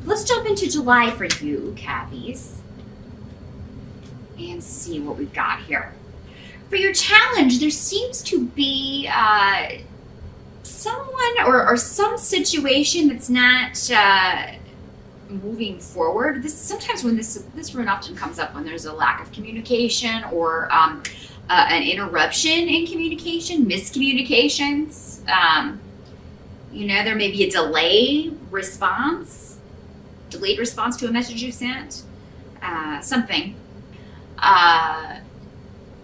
let's jump into July for you, Cappies, and see what we've got here. For your challenge, there seems to be someone or some situation that's not moving forward. Sometimes when this rune often comes up when there's a lack of communication or an interruption in communication, miscommunications. There may be a delayed response to a message you sent. Something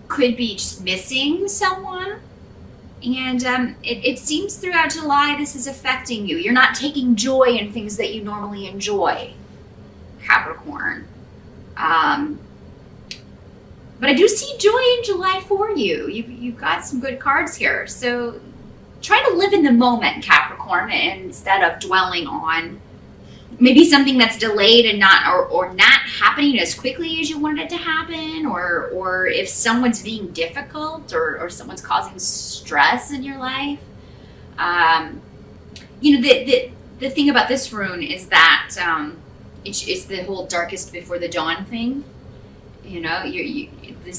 could be just missing someone. And it seems throughout July this is affecting you. You're not taking joy in things that you normally enjoy, Capricorn. But I do see joy in July for you. You've got some good cards here. So try to live in the moment, Capricorn, instead of dwelling on maybe something that's delayed and not happening as quickly as you wanted it to happen, or if someone's being difficult or someone's causing stress in your life. The thing about this rune is that it's the whole darkest before the dawn thing. The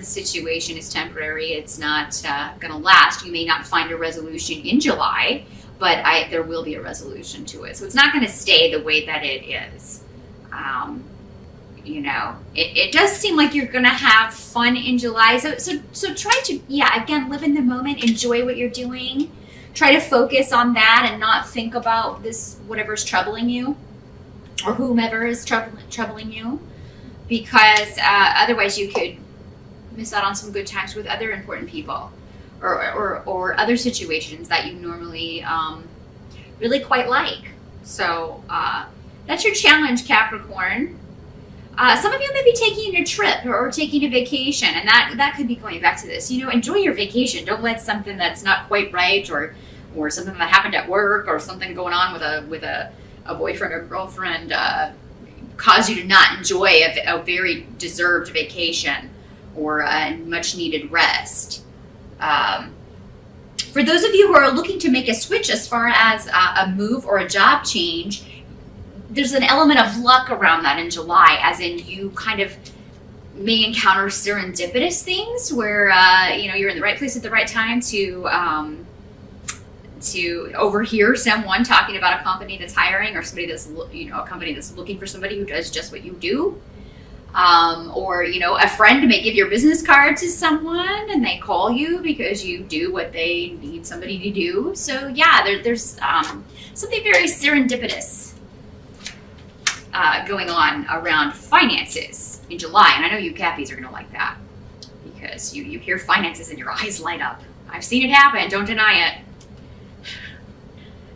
situation is temporary. It's not going to last. You may not find a resolution in July, but there will be a resolution to it. So it's not going to stay the way that it is. It does seem like you're going to have fun in July. So try to, again, live in the moment, enjoy what you're doing. Try to focus on that and not think about whatever's troubling you or whomever is troubling you, because otherwise you could miss out on some good times with other important people. Or other situations that you normally really quite like. So that's your challenge, Capricorn. Some of you may be taking a trip or taking a vacation, and that could be going back to this. Enjoy your vacation. Don't let something that's not quite right or something that happened at work or something going on with a boyfriend or girlfriend cause you to not enjoy a very deserved vacation or a much needed rest. For those of you who are looking to make a switch as far as a move or a job change, there's an element of luck around that in July, as in you kind of may encounter serendipitous things where you're in the right place at the right time to overhear someone talking about a company that's hiring, or somebody that's a company that's looking for somebody who does just what you do. Or a friend may give your business card to someone and they call you because you do what they need somebody to do. So there's something very serendipitous going on around finances in July. And I know you Cappies are going to like that, because you hear finances and your eyes light up. I've seen it happen. Don't deny it.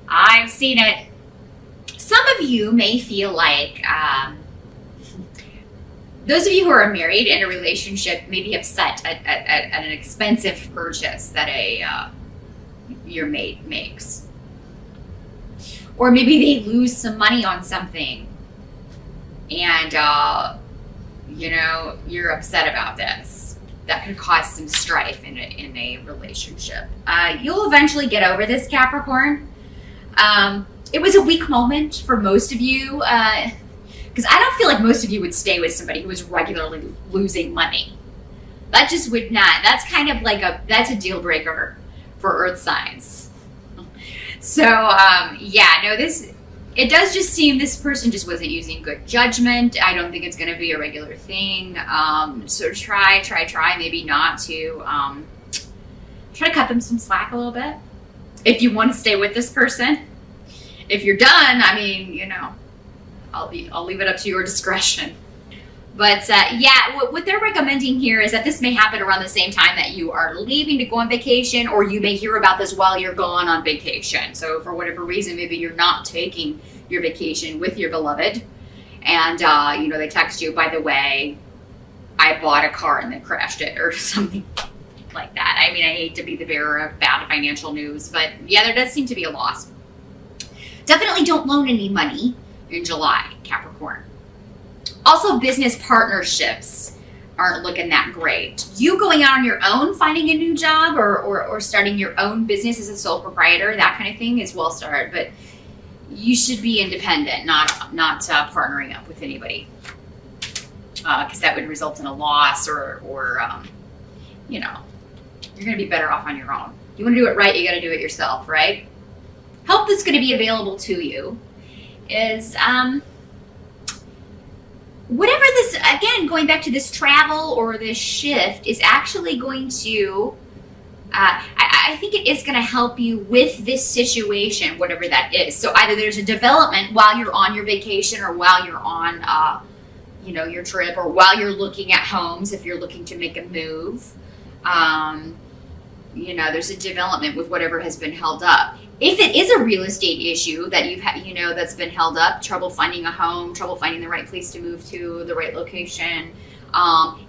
I've seen it. Some of you may feel like those of you who are married in a relationship may be upset at an expensive purchase that your mate makes. Or maybe they lose some money on something and you're upset about this. That could cause some strife in a relationship. You'll eventually get over this, Capricorn. It was a weak moment for most of you. Because I don't feel like most of you would stay with somebody who was regularly losing money. That just would not. That's kind of like that's a deal breaker for Earth signs. So, it does just seem this person just wasn't using good judgment. I don't think it's going to be a regular thing. So try maybe not to, try to cut them some slack a little bit. If you want to stay with this person. If you're done, I'll leave it up to your discretion. But what they're recommending here is that this may happen around the same time that you are leaving to go on vacation, or you may hear about this while you're gone on vacation. So for whatever reason, maybe you're not taking your vacation with your beloved, and they text you, by the way, I bought a car and then crashed it, or something like that. I hate to be the bearer of bad financial news, but there does seem to be a loss. Definitely don't loan any money in July, Capricorn. Also, business partnerships aren't looking that great. You going out on your own, finding a new job, or starting your own business as a sole proprietor, that kind of thing is well started. But you should be independent, not partnering up with anybody, because that would result in a loss or you know, you're going to be better off on your own. You want to do it right, you got to do it yourself, right? Help that's going to be available to you is whatever this, again, going back to this travel or this shift is actually going to, I think it is going to help you with this situation, whatever that is. So either there's a development while you're on your vacation or while you're on, you know, your trip, or while you're looking at homes if you're looking to make a move. You know, there's a development with whatever has been held up. If it is a real estate issue that you've had, you know, that's been held up, trouble finding a home, trouble finding the right place to move to, the right location,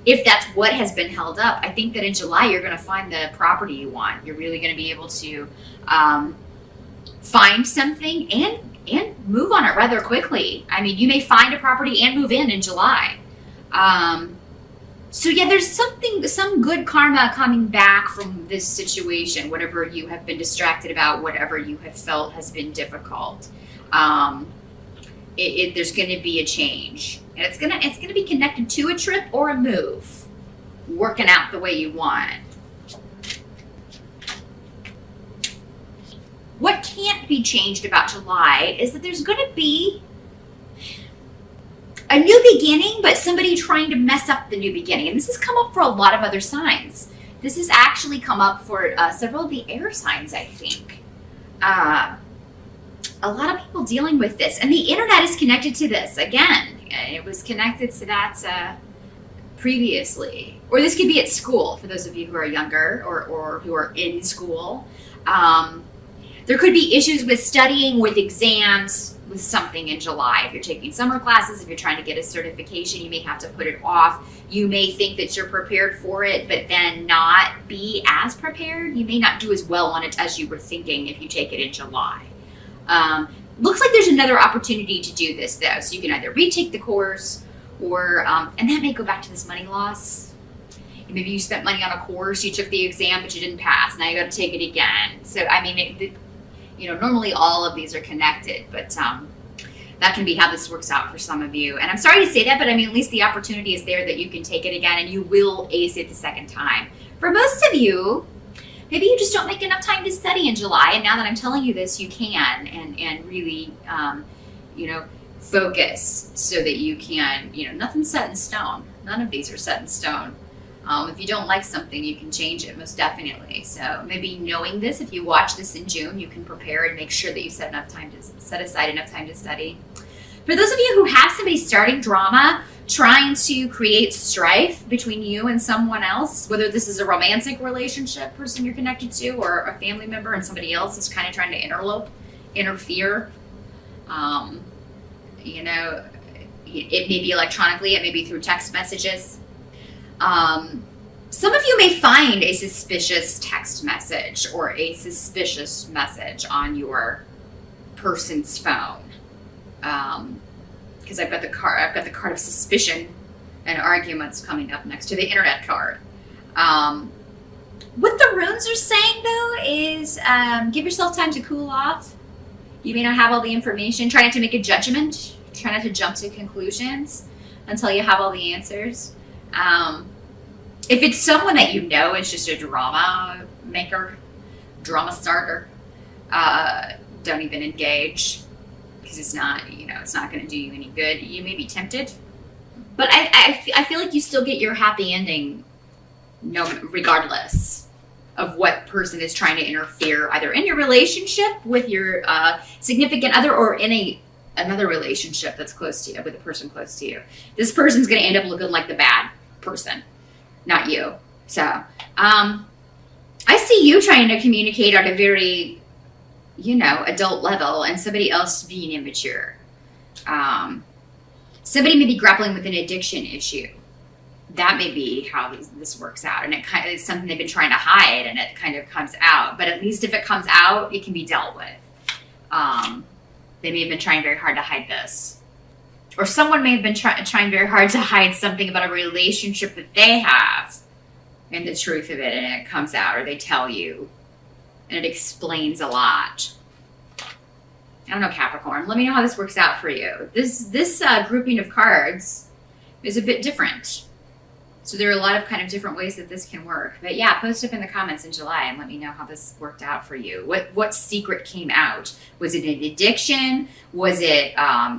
if that's what has been held up, I think that in July you're going to find the property you want. You're really going to be able to find something and move on it rather quickly. I mean, you may find a property and move in July. So yeah, there's some good karma coming back from this situation, whatever you have been distracted about, whatever you have felt has been difficult. There's going to be a change, and it's gonna be connected to a trip or a move, working out the way you want. What can't be changed about July is that there's going to be a new beginning, but somebody trying to mess up the new beginning. And this has come up for a lot of other signs. This has actually come up for several of the air signs, I think. A lot of people dealing with this. And the internet is connected to this. Again, it was connected to that previously. Or this could be at school, for those of you who are younger or who are in school. There could be issues with studying, with exams, with something in July. If you're taking summer classes, if you're trying to get a certification, you may have to put it off. You may think that you're prepared for it, but then not be as prepared. You may not do as well on it as you were thinking if you take it in July. Looks like there's another opportunity to do this though. So you can either retake the course or, and that may go back to this money loss. Maybe you spent money on a course, you took the exam, but you didn't pass. Now you got to take it again. So, I mean, you know, normally all of these are connected, but that can be how this works out for some of you. And I'm sorry to say that, but I mean, at least the opportunity is there that you can take it again and you will ace it the second time. For most of you, maybe you just don't make enough time to study in July. And now that I'm telling you this, you can and really, you know, focus so that you can, you know, nothing's set in stone. None of these are set in stone. If you don't like something, you can change it, most definitely. So maybe knowing this, if you watch this in June, you can prepare and make sure that you set aside enough time to study. For those of you who have somebody starting drama, trying to create strife between you and someone else, whether this is a romantic relationship person you're connected to or a family member and somebody else is kind of trying to interfere, you know, it may be electronically, it may be through text messages. Some of you may find a suspicious text message or a suspicious message on your person's phone. Because I've got the card of suspicion and arguments coming up next to the internet card. What the runes are saying though is give yourself time to cool off. You may not have all the information. Try not to make a judgment. Try not to jump to conclusions until you have all the answers. If it's someone that you know is just a drama maker, drama starter, don't even engage because it's not, you know, it's not going to do you any good. You may be tempted, but I feel like you still get your happy ending, regardless of what person is trying to interfere, either in your relationship with your significant other or in another relationship that's close to you, with a person close to you. This person's going to end up looking like the bad person, not you. So I see you trying to communicate at a very, you know, adult level and somebody else being immature. Somebody may be grappling with an addiction issue. That may be how this works out. And it's something they've been trying to hide and it kind of comes out. But at least if it comes out, it can be dealt with. They may have been trying very hard to hide this. Or someone may have been trying very hard to hide something about a relationship that they have and the truth of it, and it comes out, or they tell you, and it explains a lot. I don't know, Capricorn. Let me know how this works out for you. This grouping of cards is a bit different. So there are a lot of kind of different ways that this can work. But yeah, post up in the comments in July and let me know how this worked out for you. What secret came out? Was it an addiction? Was it,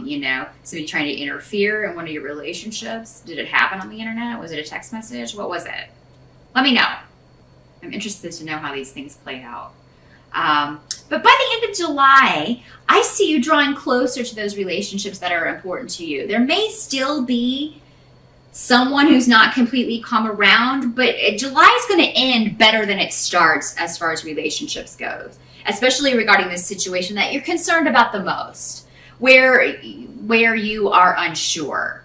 you know, somebody trying to interfere in one of your relationships? Did it happen on the internet? Was it a text message? What was it? Let me know. I'm interested to know how these things play out. But by the end of July, I see you drawing closer to those relationships that are important to you. There may still be someone who's not completely come around, but July is going to end better than it starts as far as relationships goes, especially regarding this situation that you're concerned about the most, where you are unsure.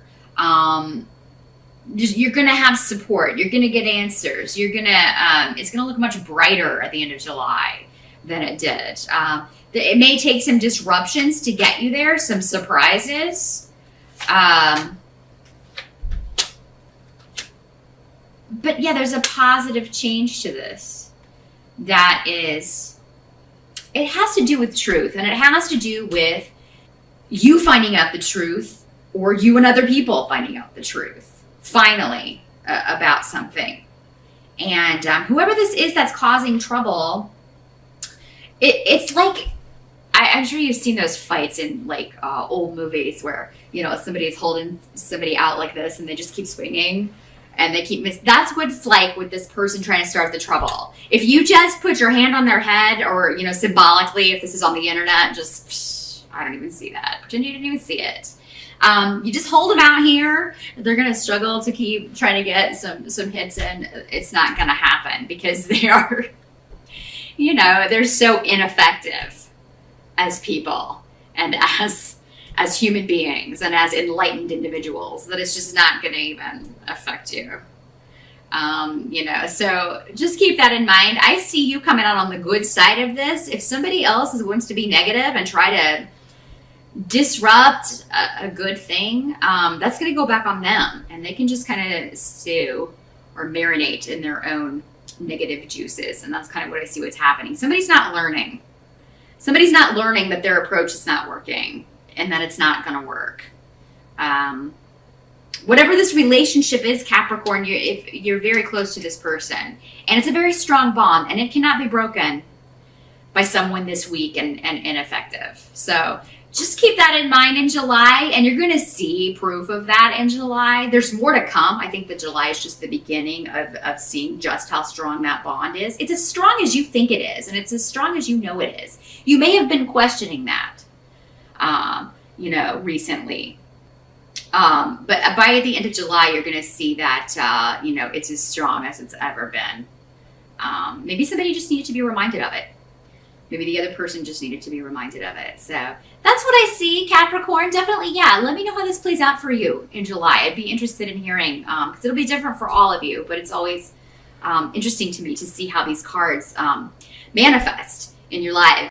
You're going to have support. You're going to get answers. You're going to, it's going to look much brighter at the end of July than it did. It may take some disruptions to get you there, some surprises. But yeah, there's a positive change to this that is, it has to do with truth, and it has to do with you finding out the truth, or you and other people finding out the truth, finally, about something. And whoever this is that's causing trouble, it's like, I'm sure you've seen those fights in like old movies where, you know, somebody's holding somebody out like this and they just keep swinging. And they keep that's what it's like with this person trying to start the trouble. If you just put your hand on their head, or, you know, symbolically, if this is on the internet, just, I don't even see that. Pretend you didn't even see it. You just hold them out here. They're going to struggle to keep trying to get some hits in. It's not going to happen because they are, you know, they're so ineffective as people and as human beings and as enlightened individuals that it's just not going to even affect you. You know, so just keep that in mind. I see you coming out on the good side of this. If somebody else wants to be negative and try to disrupt a good thing, that's going to go back on them, and they can just kind of stew or marinate in their own negative juices. And that's kind of what I see what's happening. Somebody's not learning. Somebody's not learning that their approach is not working, and that it's not going to work. Whatever this relationship is, Capricorn, you're very close to this person. And it's a very strong bond, and it cannot be broken by someone this weak and ineffective. So just keep that in mind in July, and you're going to see proof of that in July. There's more to come. I think that July is just the beginning of seeing just how strong that bond is. It's as strong as you think it is, and it's as strong as you know it is. You may have been questioning that. You know, recently. But by the end of July, you're going to see that, you know, it's as strong as it's ever been. Maybe somebody just needed to be reminded of it. Maybe the other person just needed to be reminded of it. So that's what I see, Capricorn. Definitely, yeah. Let me know how this plays out for you in July. I'd be interested in hearing, because it'll be different for all of you, but it's always interesting to me to see how these cards manifest in your life.